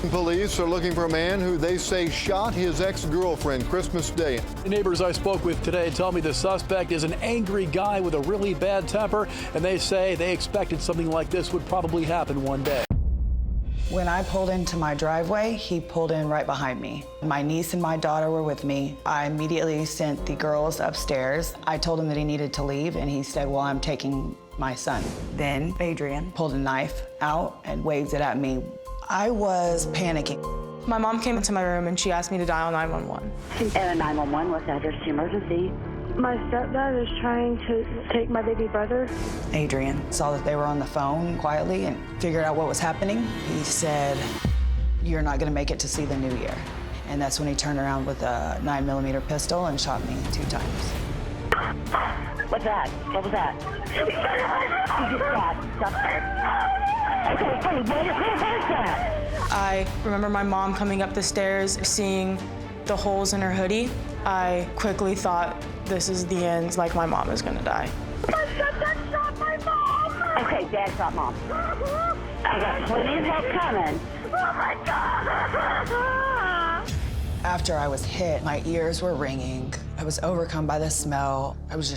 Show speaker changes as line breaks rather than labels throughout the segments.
Police are looking for a man who they say shot his ex-girlfriend Christmas Day.
The neighbors I spoke with today tell me the suspect is an angry guy with a really bad temper, and they say they expected something like this would probably happen one day.
When I pulled into my driveway, he pulled in right behind me. My niece and my daughter were with me. I immediately sent the girls upstairs. I told him that he needed to leave, and he said, well, I'm taking my son. Then Adrian pulled a knife out and waved it at me. I was panicking.
My mom came into my room and she asked me to dial 911.
And 911, what's the address to emergency?
My stepdad is trying to take my baby brother.
Adrian saw that they were on the phone quietly and figured out what was happening. He said, you're not gonna make it to see the new year. And that's when he turned around with a 9mm pistol and shot me 2 times.
What's that? What was that? You just shot. Okay, honey, what is that?
I remember my mom coming up the stairs, seeing the holes in her hoodie. I quickly thought, this is the end, like my mom is gonna die.
My stepdad shot my mom!
Okay, Dad shot Mom. I got plenty of help coming.
Oh my God!
After I was hit, my ears were ringing. I was overcome by the smell. I was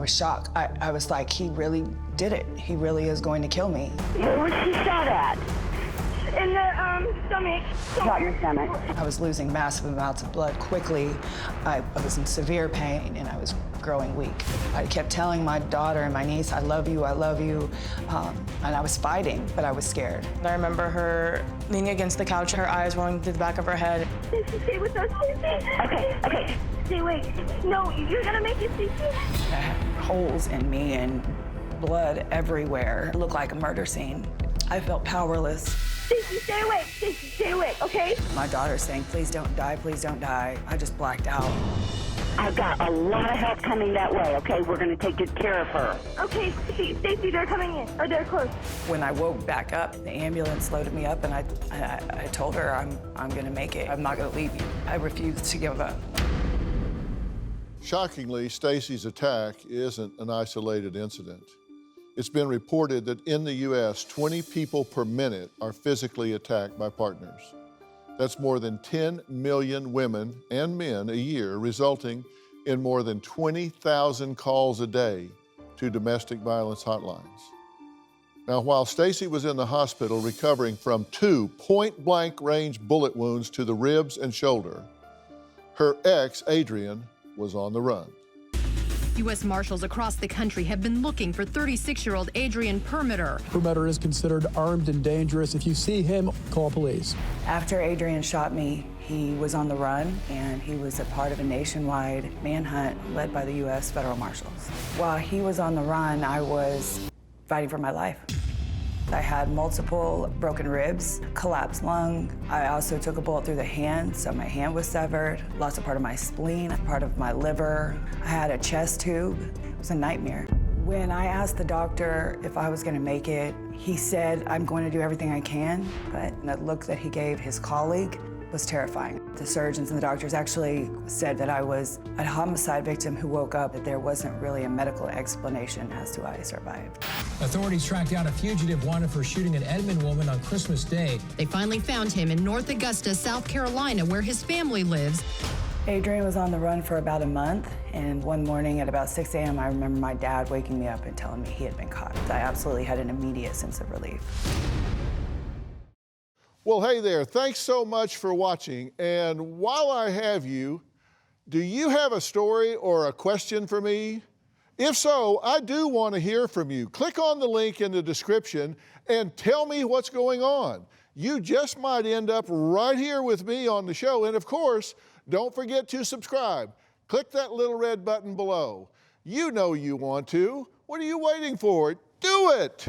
shocked. I was like, he really did it. He really is going to kill me.
Where was she shot at?
In the stomach.
Shot in the stomach.
I was losing massive amounts of blood quickly. I was in severe pain and I was growing weak. I kept telling my daughter and my niece, I love you, I love you. And I was fighting, but I was scared.
I remember her leaning against the couch, her eyes rolling through the back of her head.
Stacey, stay with us, Stacey.
Okay.
Stay, wait. No, you're gonna make it, Stacey.
I had holes in me and blood everywhere. It looked like a murder scene. I felt powerless.
Stacey, stay awake. Stacey, stay awake, okay?
My daughter's saying, please don't die, please don't die. I just blacked out.
I've got a lot of help coming that way, okay? We're gonna take good care of her.
Okay, Stacey, they're coming in. Or they're close.
When I woke back up, the ambulance loaded me up and I told her, I'm gonna make it. I'm not gonna leave you. I refused to give up.
Shockingly, Stacey's attack isn't an isolated incident. It's been reported that in the U.S., 20 people per minute are physically attacked by partners. That's more than 10 million women and men a year, resulting in more than 20,000 calls a day to domestic violence hotlines. Now, while Stacey was in the hospital recovering from 2 point-blank range bullet wounds to the ribs and shoulder, her ex, Adrian, was on the run.
U.S. Marshals across the country have been looking for 36-year-old Adrian Permeter.
Permeter is considered armed and dangerous. If you see him, call police.
After Adrian shot me, he was on the run and he was a part of a nationwide manhunt led by the U.S. Federal Marshals. While he was on the run, I was fighting for my life. I had multiple broken ribs, collapsed lung. I also took a bullet through the hand, so my hand was severed, lost a part of my spleen, part of my liver. I had a chest tube. It was a nightmare. When I asked the doctor if I was gonna make it, he said, I'm going to do everything I can, but the look that he gave his colleague was terrifying. The surgeons and the doctors actually said that I was a homicide victim who woke up, that there wasn't really a medical explanation as to why I survived.
Authorities tracked down a fugitive wanted for shooting an Edmond woman on Christmas Day.
They finally found him in North Augusta, South Carolina, where his family lives.
Adrian was on the run for about a month, and one morning at about 6 a.m., I remember my dad waking me up and telling me he had been caught. I absolutely had an immediate sense of relief.
Well, hey there, thanks so much for watching. And while I have you, do you have a story or a question for me? If so, I do want to hear from you. Click on the link in the description and tell me what's going on. You just might end up right here with me on the show. And of course, don't forget to subscribe. Click that little red button below. You know you want to. What are you waiting for? Do it!